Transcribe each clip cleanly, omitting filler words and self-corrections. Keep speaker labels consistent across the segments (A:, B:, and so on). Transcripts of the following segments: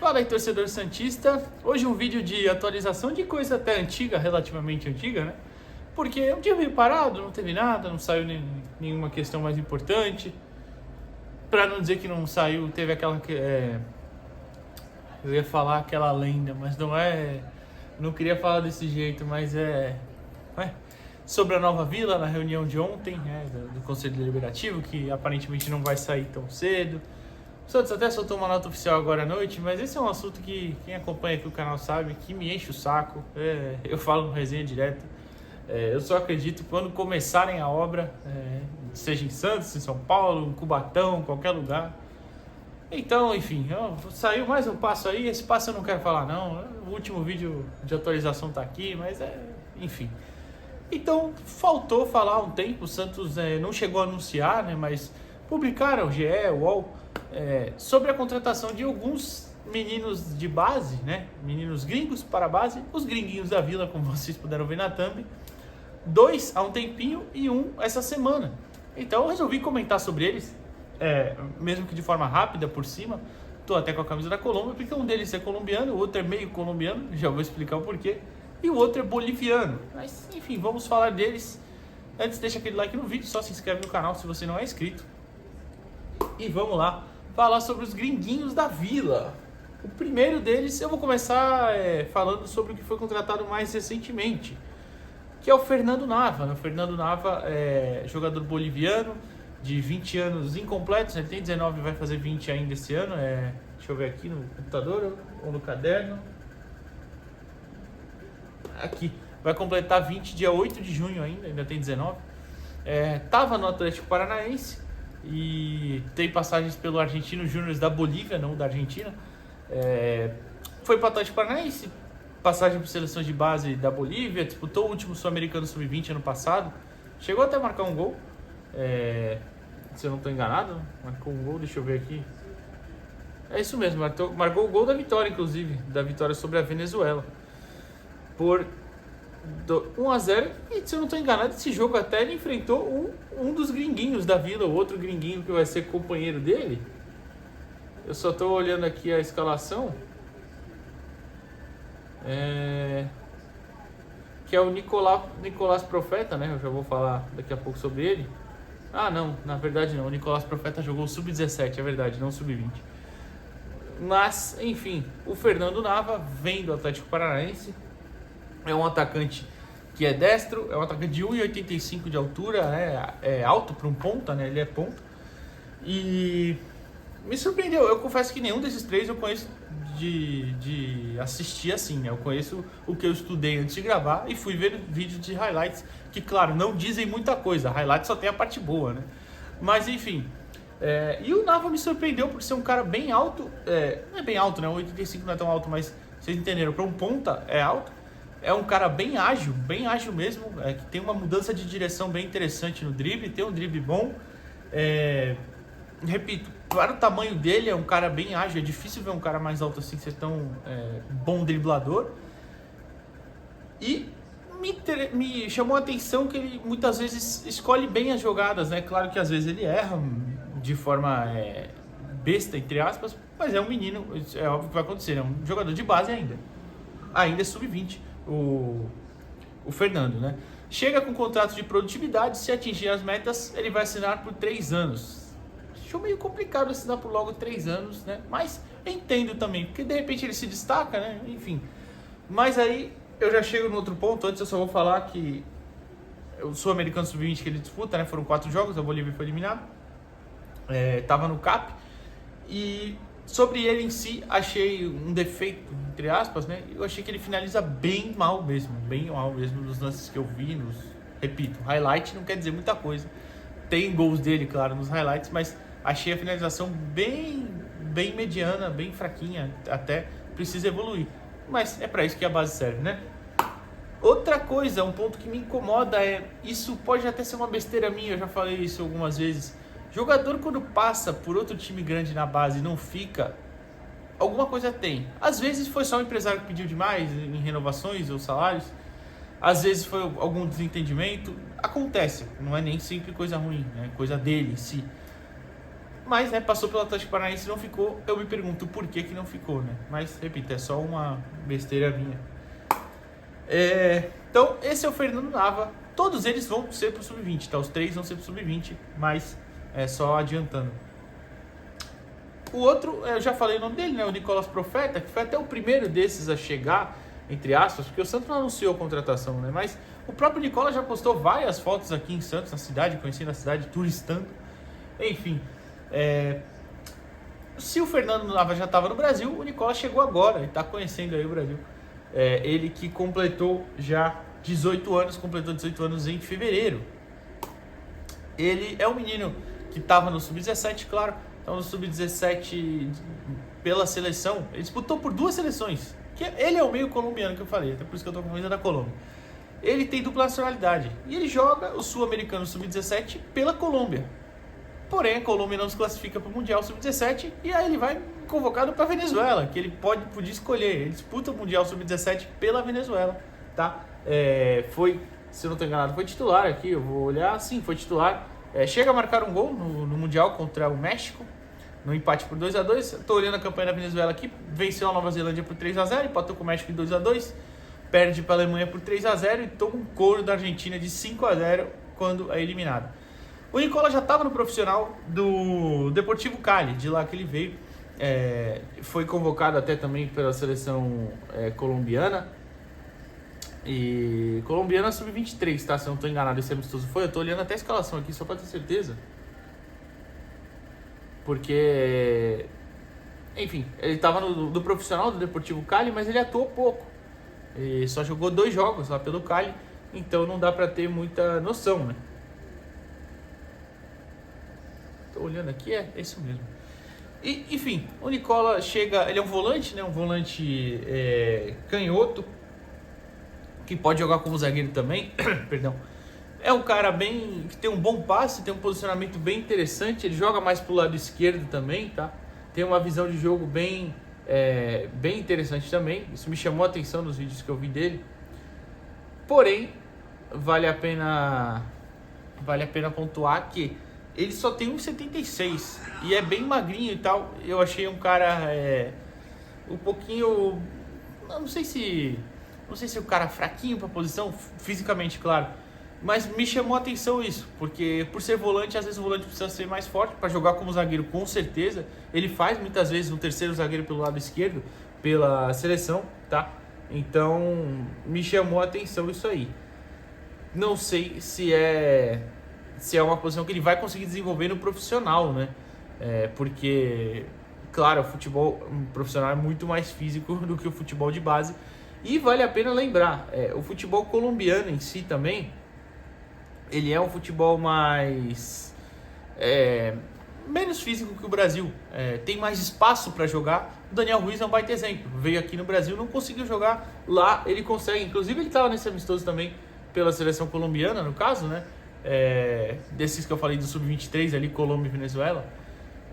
A: Fala aí, torcedor santista. Hoje um vídeo de atualização de coisa até antiga, relativamente antiga, né? Porque um dia meio parado, não teve nada, não saiu nenhuma questão mais importante. Pra não dizer que não saiu, teve aquela... eu ia falar aquela lenda, mas não é... Não queria falar desse jeito, mas sobre a Nova Vila, na reunião de ontem, do Conselho Deliberativo, que aparentemente não vai sair tão cedo. O Santos até soltou uma nota oficial agora à noite, mas esse é um assunto que quem acompanha aqui o canal sabe, que me enche o saco. Eu falo no resenha direto. Eu só acredito quando começarem a obra, seja em Santos, em São Paulo, em Cubatão, qualquer lugar. Então, enfim, saiu mais um passo aí. Esse passo eu não quero falar não. O último vídeo de atualização tá aqui, mas enfim. Então, faltou falar um tempo. O Santos não chegou a anunciar, né, mas publicaram o GE, o UOL, sobre a contratação de alguns meninos de base, né? Meninos gringos para a base, os gringuinhos da Vila, como vocês puderam ver na thumb. 2 há um tempinho e 1 essa semana. Então eu resolvi comentar sobre eles, mesmo que de forma rápida, por cima. Tô até com a camisa da Colômbia, porque um deles é colombiano, o outro é meio colombiano, já vou explicar o porquê. E o outro é boliviano. Mas enfim, vamos falar deles. Antes, deixa aquele like no vídeo, só se inscreve no canal se você não é inscrito. E vamos lá falar sobre os gringuinhos da Vila. O primeiro deles, eu vou começar falando sobre o que foi contratado mais recentemente, que é o Fernando Nava. O Fernando Nava é jogador boliviano, de 20 anos incompletos, ele tem 19 e vai fazer 20 ainda esse ano. Deixa eu ver aqui no computador ou no caderno. Aqui, vai completar 20 dia 8 de junho ainda tem 19. Tava no Atlético Paranaense e tem passagens pelo Argentino Júnior da Bolívia, não da Argentina. Foi para o Atlético Paranaense, passagem por seleções de base da Bolívia, disputou o último Sul-Americano Sub-20 ano passado, chegou até a marcar um gol, se eu não estou enganado, marcou um gol, deixa eu ver aqui. É isso mesmo, marcou o gol da vitória, inclusive, da vitória sobre a Venezuela, por 1-0, e se eu não estou enganado, esse jogo até ele enfrentou um dos gringuinhos da Vila, o outro gringuinho que vai ser companheiro dele. Eu só estou olhando aqui a escalação, que é o Nicolás Profeta, né? Eu já vou falar daqui a pouco sobre ele. Não, na verdade não, o Nicolás Profeta jogou o Sub-17, é verdade, não o Sub-20. Mas, enfim, o Fernando Nava vem do Atlético Paranaense. É um atacante que é destro, é um atacante de 1,85 de altura, é alto para um ponta, né? Ele é ponta. E me surpreendeu, eu confesso que nenhum desses três eu conheço de assistir assim, né? Eu conheço o que eu estudei antes de gravar e fui ver vídeos de highlights, que claro, não dizem muita coisa, highlights só tem a parte boa, né? Mas enfim, e o Nava me surpreendeu por ser um cara bem alto, não é bem alto, né? 1,85 não é tão alto, mas vocês entenderam, para um ponta é alto. É um cara bem ágil mesmo, que tem uma mudança de direção bem interessante no drible, tem um drible bom. Repito, para o tamanho dele, é um cara bem ágil, é difícil ver um cara mais alto assim ser tão bom driblador. E me chamou a atenção que ele muitas vezes escolhe bem as jogadas, né? Claro que às vezes ele erra de forma besta, entre aspas, mas é um menino, é óbvio que vai acontecer, é um jogador de base ainda é sub-20. O Fernando, né? Chega com contrato de produtividade, se atingir as metas, ele vai assinar por 3 anos. Achou meio complicado assinar por logo 3 anos, né? Mas entendo também, porque de repente ele se destaca, né? Enfim. Mas aí eu já chego no outro ponto. Antes eu só vou falar que o Sul-Americano Sub-20 que ele disputa, né? Foram 4 jogos, a Bolívia foi eliminada. Tava no CAP. E sobre ele em si, achei um defeito, entre aspas, né? Eu achei que ele finaliza bem mal mesmo nos lances que eu vi, repito, highlight não quer dizer muita coisa. Tem gols dele, claro, nos highlights, mas achei a finalização bem mediana, bem fraquinha, até precisa evoluir. Mas é para isso que a base serve, né? Outra coisa, um ponto que me incomoda isso pode até ser uma besteira minha, eu já falei isso algumas vezes. Jogador quando passa por outro time grande na base e não fica, alguma coisa tem. Às vezes foi só o empresário que pediu demais em renovações ou salários. Às vezes foi algum desentendimento. Acontece, não é nem sempre coisa ruim, né? Coisa dele em si. Mas, né, passou pelo Atlético Paranaense e não ficou. Eu me pergunto por que não ficou, né? Mas, repito, é só uma besteira minha. Então, esse é o Fernando Nava. Todos eles vão ser pro Sub-20, tá? Os 3 vão ser pro Sub-20, mas só adiantando. O outro, eu já falei o nome dele, né? O Nicolas Profeta, que foi até o primeiro desses a chegar, entre aspas, porque o Santos não anunciou a contratação, né? Mas o próprio Nicolas já postou várias fotos aqui em Santos, na cidade, conhecendo a cidade, turistando. Enfim, se o Fernando Nava já estava no Brasil, o Nicolas chegou agora e está conhecendo aí o Brasil. Ele que completou já 18 anos, completou 18 anos em fevereiro. Ele é um menino que estava no Sub-17, claro, estava no Sub-17 pela seleção. Ele disputou por 2 seleções, ele é o meio colombiano que eu falei, até por isso que eu estou com a camisa da Colômbia. Ele tem dupla nacionalidade e ele joga o Sul-Americano Sub-17 pela Colômbia. Porém, a Colômbia não se classifica para o Mundial Sub-17 e aí ele vai convocado para a Venezuela, que ele podia escolher. Ele disputa o Mundial Sub-17 pela Venezuela, tá? Foi, se eu não estou enganado, foi titular aqui, eu vou olhar, sim, foi titular. Chega a marcar um gol no Mundial contra o México, no empate por 2-2. Estou olhando a campanha da Venezuela aqui, venceu a Nova Zelândia por 3-0, empatou com o México em 2-2, perde para a Alemanha por 3-0 e toma um couro da Argentina de 5-0 quando é eliminado. O Nicola já estava no profissional do Deportivo Cali, de lá que ele veio. Foi convocado até também pela seleção colombiana. E colombiana sub-23, tá? Se eu não estou enganado, esse amistoso foi. Eu estou olhando até a escalação aqui, só para ter certeza. Porque, enfim, ele estava no profissional do Deportivo Cali, mas ele atuou pouco. E só jogou 2 jogos lá pelo Cali, então não dá para ter muita noção, né? Tô olhando aqui, é isso mesmo. E, enfim, o Nicola chega, ele é um volante, né? Um volante canhoto, que pode jogar como zagueiro também, perdão. É um cara que tem um bom passe, tem um posicionamento bem interessante, ele joga mais pro lado esquerdo também, tá? Tem uma visão de jogo bem interessante também, isso me chamou a atenção nos vídeos que eu vi dele. Porém, vale a pena pontuar que ele só tem 1,76 e é bem magrinho e tal. Eu achei um cara um pouquinho, não sei se o cara é fraquinho para posição, fisicamente, claro, mas me chamou a atenção isso, porque por ser volante, às vezes o volante precisa ser mais forte para jogar como zagueiro, com certeza. Ele faz muitas vezes um terceiro zagueiro pelo lado esquerdo, pela seleção, tá? Então, me chamou a atenção isso aí. Não sei se é uma posição que ele vai conseguir desenvolver no profissional, né? Porque, claro, o futebol profissional é muito mais físico do que o futebol de base. E vale a pena lembrar, o futebol colombiano em si também, ele é um futebol mais menos físico que o Brasil, tem mais espaço para jogar. O Daniel Ruiz é um baita exemplo, veio aqui no Brasil, não conseguiu jogar, lá ele consegue. Inclusive ele estava nesse amistoso também pela seleção colombiana, no caso, né? Desses que eu falei do Sub-23 ali, Colômbia e Venezuela.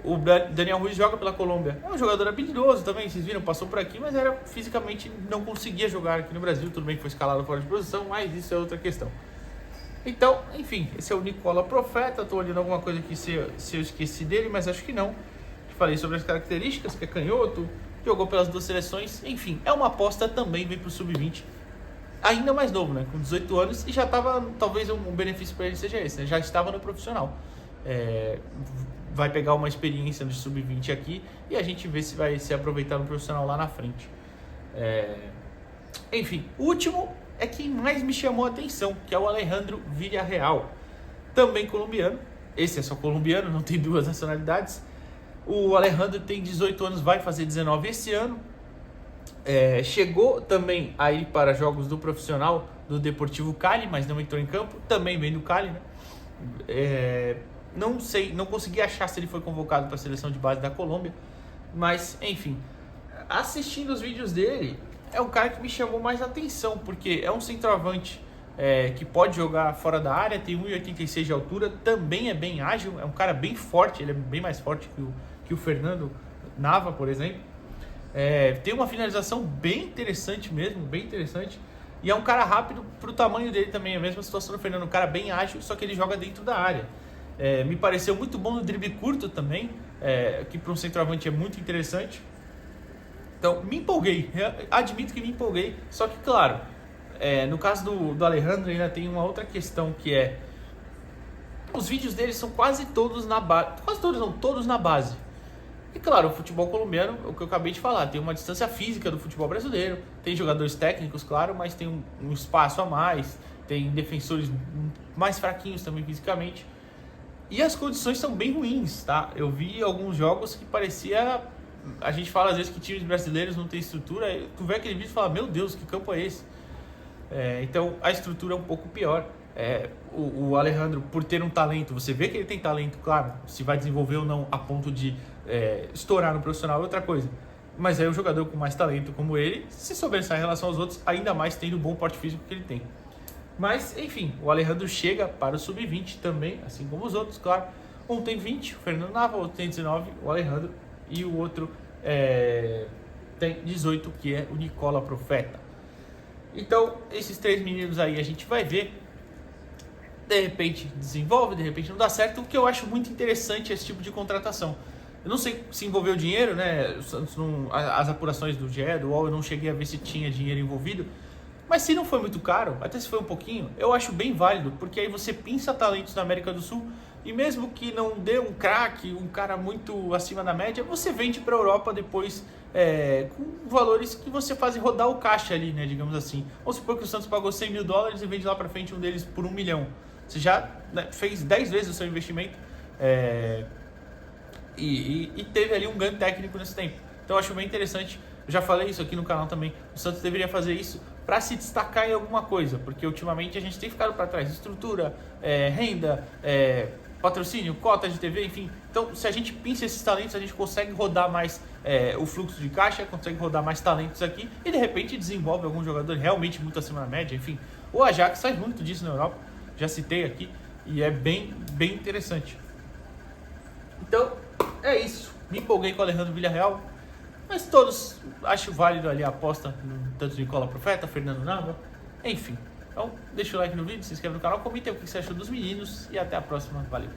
A: O Daniel Ruiz joga pela Colômbia, é um jogador habilidoso também, vocês viram, passou por aqui, mas fisicamente não conseguia jogar aqui no Brasil. Tudo bem que foi escalado fora de posição, mas isso é outra questão. Então, enfim, esse é o Nicola Profeta. Tô olhando alguma coisa aqui se eu esqueci dele, mas acho que não. Falei sobre as características, que é canhoto, jogou pelas 2 seleções, enfim, é uma aposta também, vem pro Sub-20, ainda mais novo, né, com 18 anos, e já estava, talvez um benefício para ele seja esse, né? Já estava no profissional, vai pegar uma experiência no Sub-20 aqui, e a gente vê se vai se aproveitar no profissional lá na frente. Enfim, o último é quem mais me chamou a atenção, que é o Alejandro Villarreal, também colombiano. Esse é só colombiano, não tem 2 nacionalidades. O Alejandro tem 18 anos, vai fazer 19 esse ano. Chegou também a ir para jogos do profissional do Deportivo Cali, mas não entrou em campo. Também vem do Cali, né? Não sei, não consegui achar se ele foi convocado para a seleção de base da Colômbia, mas enfim, assistindo os vídeos dele, é um cara que me chamou mais atenção, porque é um centroavante que pode jogar fora da área, tem 1,86 de altura, também é bem ágil, é um cara bem forte, ele é bem mais forte que o Fernando Nava, por exemplo. Tem uma finalização bem interessante mesmo, bem interessante. E é um cara rápido pro tamanho dele também, a mesma situação do Fernando, um cara bem ágil, só que ele joga dentro da área. Me pareceu muito bom no drible curto também, que para um centroavante é muito interessante. Então, me empolguei, admito que me empolguei, só que, claro, no caso do Alejandro ainda tem uma outra questão que os vídeos dele são quase todos na base, quase todos não, todos na base. E claro, o futebol colombiano, o que eu acabei de falar, tem uma distância física do futebol brasileiro, tem jogadores técnicos, claro, mas tem um espaço a mais, tem defensores mais fraquinhos também fisicamente. E as condições são bem ruins, tá? Eu vi alguns jogos que parecia... A gente fala às vezes que times brasileiros não tem estrutura, tu vê aquele vídeo e fala, meu Deus, que campo é esse? Então a estrutura é um pouco pior. O Alejandro, por ter um talento, você vê que ele tem talento, claro, se vai desenvolver ou não a ponto de estourar no profissional é outra coisa. Mas aí o jogador com mais talento como ele se sobressai em relação aos outros, ainda mais tendo o bom porte físico que ele tem. Mas, enfim, o Alejandro chega para o sub-20 também, assim como os outros, claro. Um tem 20, o Fernando Nava, o outro tem 19, o Alejandro, e o outro tem 18, que é o Nicola Profeta. Então, esses 3 meninos aí a gente vai ver. De repente desenvolve, de repente não dá certo. O que eu acho muito interessante é esse tipo de contratação. Eu não sei se envolveu dinheiro, né? As apurações do GE, do UOL, eu não cheguei a ver se tinha dinheiro envolvido. Mas se não foi muito caro, até se foi um pouquinho, eu acho bem válido, porque aí você pinça talentos na América do Sul e mesmo que não dê um craque, um cara muito acima da média, você vende para a Europa depois com valores que você faz rodar o caixa ali, né, digamos assim. Vamos supor que o Santos pagou $100 mil e vende lá para frente um deles por 1 milhão. Você já fez 10 vezes o seu investimento e teve ali um ganho técnico nesse tempo. Então eu acho bem interessante. Eu já falei isso aqui no canal também. O Santos deveria fazer isso para se destacar em alguma coisa, porque ultimamente a gente tem ficado para trás. Estrutura, renda, patrocínio, cota de TV, enfim. Então, se a gente pinça esses talentos, a gente consegue rodar mais o fluxo de caixa, consegue rodar mais talentos aqui e de repente desenvolve algum jogador realmente muito acima da média. Enfim, o Ajax faz muito disso na Europa, já citei aqui, e é bem interessante. Então, é isso. Me empolguei com o Alejandro Villarreal. Mas todos acho válido ali a aposta, tanto Nicola Profeta, Fernando Nava, enfim. Então, deixa o like no vídeo, se inscreve no canal, comente o que você achou dos meninos e até a próxima. Valeu!